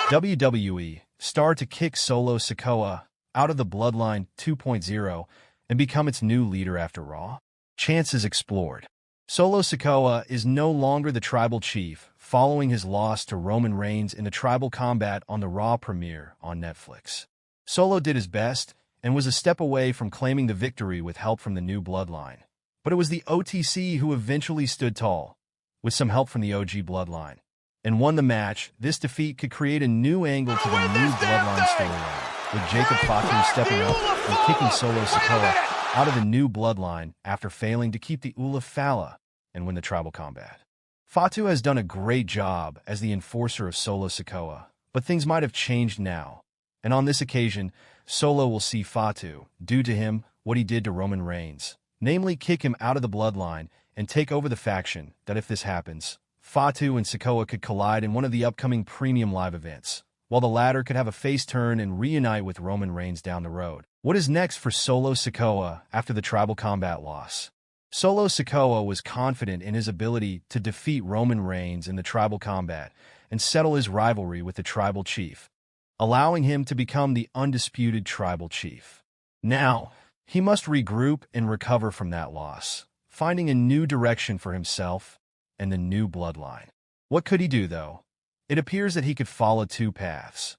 WWE star to kick Solo Sikoa out of the Bloodline 2.0 and become its new leader after Raw? Chances explored. Solo Sikoa is no longer the tribal chief following his loss to Roman Reigns in the tribal combat on the Raw premiere on Netflix. Solo did his best and was a step away from claiming the victory with help from the new Bloodline. But it was the OTC who eventually stood tall, with some help from the OG Bloodline, and won the match. This defeat could create a new angle to the new Bloodline storyline, with Jacob Fatu stepping up and kicking Solo Sikoa out of the new Bloodline after failing to keep the Ula Fala and win the tribal combat. Fatu has done a great job as the Enforcer of Solo Sikoa, but things might have changed now. And on this occasion, Solo will see Fatu do to him what he did to Roman Reigns, namely kick him out of the Bloodline and take over the faction. That if this happens, Fatu and Sikoa could collide in one of the upcoming premium live events, while the latter could have a face turn and reunite with Roman Reigns down the road. What is next for Solo Sikoa after the tribal combat loss? Solo Sikoa was confident in his ability to defeat Roman Reigns in the tribal combat and settle his rivalry with the tribal chief, allowing him to become the undisputed tribal chief. Now, he must regroup and recover from that loss, finding a new direction for himself and the new Bloodline. What could he do, though? It appears that he could follow two paths.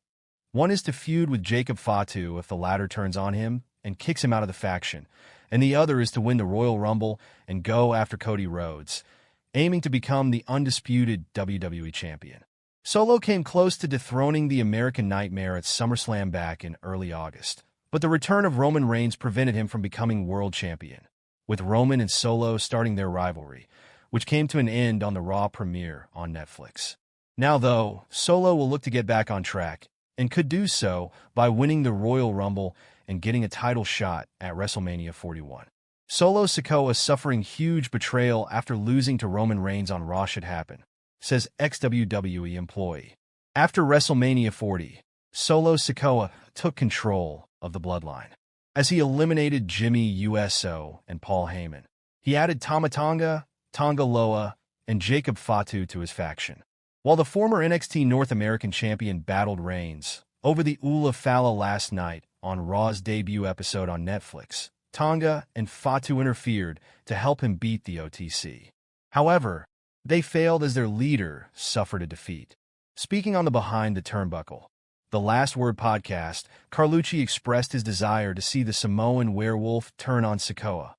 One is to feud with Jacob Fatu if the latter turns on him and kicks him out of the faction, and the other is to win the Royal Rumble and go after Cody Rhodes, aiming to become the undisputed WWE champion. Solo came close to dethroning the American Nightmare at SummerSlam back in early August, but the return of Roman Reigns prevented him from becoming world champion, with Roman and Solo starting their rivalry, which came to an end on the Raw premiere on Netflix. Now, though, Solo will look to get back on track, and could do so by winning the Royal Rumble and getting a title shot at WrestleMania 41. Solo Sikoa suffering huge betrayal after losing to Roman Reigns on Raw should happen, says ex-WWE employee. After WrestleMania 40, Solo Sikoa took control of the Bloodline, as he eliminated Jimmy Uso and Paul Heyman. He added Tama Tonga, Tonga Loa, and Jacob Fatu to his faction, while the former NXT North American champion battled Reigns over the Ula Fala last night on Raw's debut episode on Netflix. Tonga and Fatu interfered to help him beat the OTC. However, they failed as their leader suffered a defeat. Speaking on the Behind the Turnbuckle, the Last Word podcast, Carlucci expressed his desire to see the Samoan werewolf turn on Sikoa,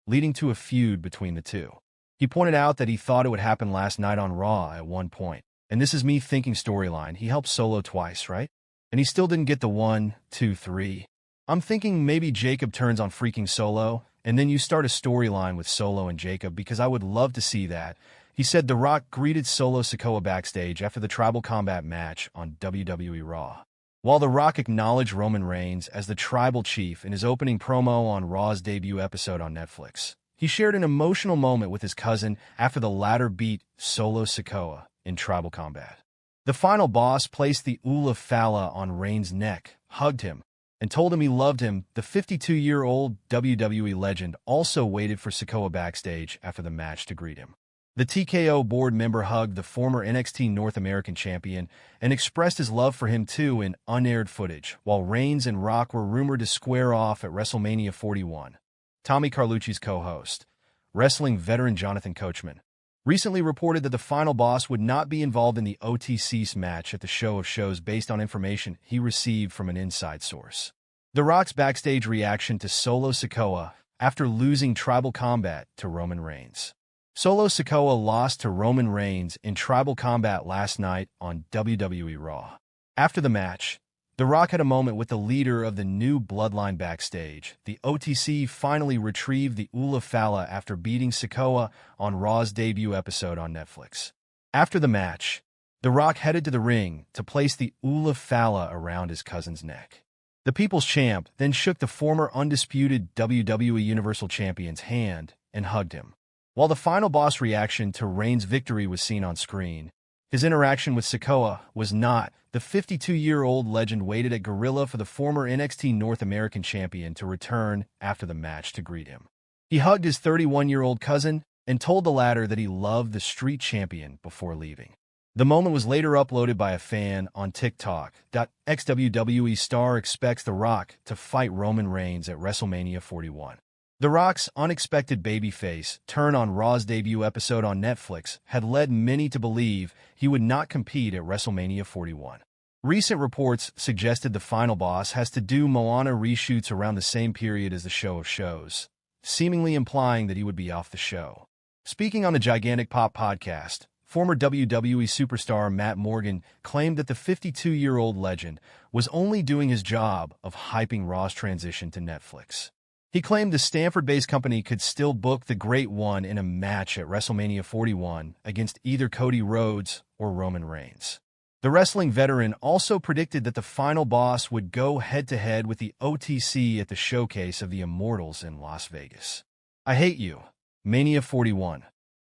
leading to a feud between the two. He pointed out that he thought it would happen last night on Raw at one point. And this is me thinking storyline. He helped Solo twice, right? And he still didn't get the 1, 2, 3. I'm thinking maybe Jacob turns on freaking Solo, and then you start a storyline with Solo and Jacob, because I would love to see that. He said The Rock greeted Solo Sikoa backstage after the tribal combat match on WWE Raw. While The Rock acknowledged Roman Reigns as the tribal chief in his opening promo on Raw's debut episode on Netflix, he shared an emotional moment with his cousin after the latter beat Solo Sikoa in tribal combat. The final boss placed the Ula Fala on Reigns' neck, hugged him, and told him he loved him. The 52-year-old WWE legend also waited for Sikoa backstage after the match to greet him. The TKO board member hugged the former NXT North American champion and expressed his love for him too in unaired footage, while Reigns and Rock were rumored to square off at WrestleMania 41. Tommy Carlucci's co-host, wrestling veteran Jonathan Coachman, recently reported that the final boss would not be involved in the OTC's match at the Show of Shows based on information he received from an inside source. The Rock's backstage reaction to Solo Sikoa after losing tribal combat to Roman Reigns. Solo Sikoa lost to Roman Reigns in tribal combat last night on WWE Raw. After the match, The Rock had a moment with the leader of the new Bloodline backstage. The OTC finally retrieved the Ula Fala after beating Sikoa on Raw's debut episode on Netflix. After the match, The Rock headed to the ring to place the Ula Fala around his cousin's neck. The People's Champ then shook the former undisputed WWE Universal Champion's hand and hugged him. While the final boss reaction to Reigns' victory was seen on screen, his interaction with Sikoa was not. The 52-year-old legend waited at Gorilla for the former NXT North American champion to return after the match to greet him. He hugged his 31-year-old cousin and told the latter that he loved the street champion before leaving. The moment was later uploaded by a fan on TikTok. XWWE star expects The Rock to fight Roman Reigns at WrestleMania 41. The Rock's unexpected babyface turn on Raw's debut episode on Netflix had led many to believe he would not compete at WrestleMania 41. Recent reports suggested the final boss has to do Moana reshoots around the same period as the show of shows, seemingly implying that he would be off the show. Speaking on the Gigantic Pop podcast, former WWE superstar Matt Morgan claimed that the 52-year-old legend was only doing his job of hyping Raw's transition to Netflix. He claimed the Stanford-based company could still book the Great One in a match at WrestleMania 41 against either Cody Rhodes or Roman Reigns. The wrestling veteran also predicted that the final boss would go head-to-head with the OTC at the showcase of the Immortals in Las Vegas. I Hate You. Mania 41.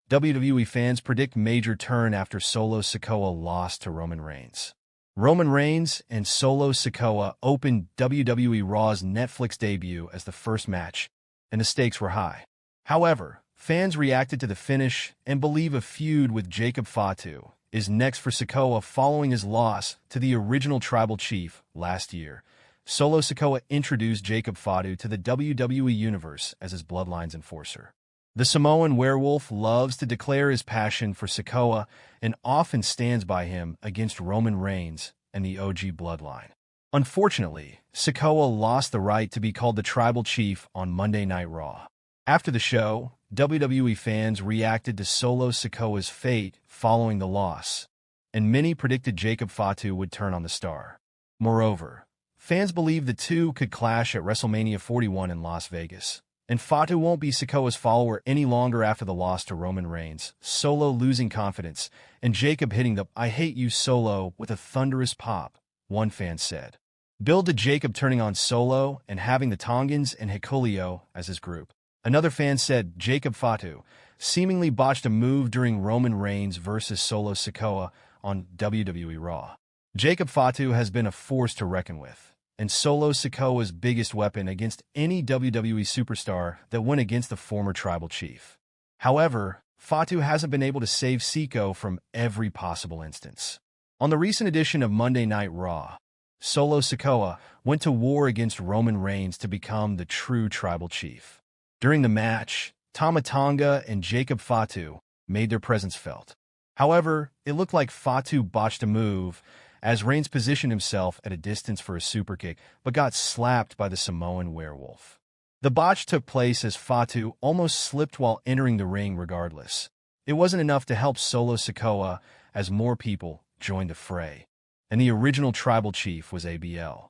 WWE fans predict major turn after Solo Sikoa lost to Roman Reigns. Roman Reigns and Solo Sikoa opened WWE Raw's Netflix debut as the first match, and the stakes were high. However, fans reacted to the finish and believe a feud with Jacob Fatu is next for Sikoa following his loss to the original tribal chief last year. Solo Sikoa introduced Jacob Fatu to the WWE Universe as his Bloodline's enforcer. The Samoan werewolf loves to declare his passion for Sikoa and often stands by him against Roman Reigns and the OG Bloodline. Unfortunately, Sikoa lost the right to be called the Tribal Chief on Monday Night Raw. After the show, WWE fans reacted to Solo Sikoa's fate following the loss, and many predicted Jacob Fatu would turn on the star. Moreover, fans believe the two could clash at WrestleMania 41 in Las Vegas. And Fatu won't be Sikoa's follower any longer after the loss to Roman Reigns, Solo losing confidence, and Jacob hitting the I Hate You Solo with a thunderous pop, one fan said. Build to Jacob turning on Solo and having the Tongans and Hikuleo as his group. Another fan said Jacob Fatu seemingly botched a move during Roman Reigns versus Solo Sikoa on WWE Raw. Jacob Fatu has been a force to reckon with, and Solo Sikoa's biggest weapon against any WWE superstar that went against the former tribal chief. However, Fatu hasn't been able to save Sikoa from every possible instance. On the recent edition of Monday Night Raw, Solo Sikoa went to war against Roman Reigns to become the true tribal chief. During the match, Tama Tonga and Jacob Fatu made their presence felt. However, it looked like Fatu botched a move as Reigns positioned himself at a distance for a superkick, but got slapped by the Samoan werewolf. The botch took place as Fatu almost slipped while entering the ring regardless. It wasn't enough to help Solo Sikoa as more people joined the fray, and the original tribal chief was ABL.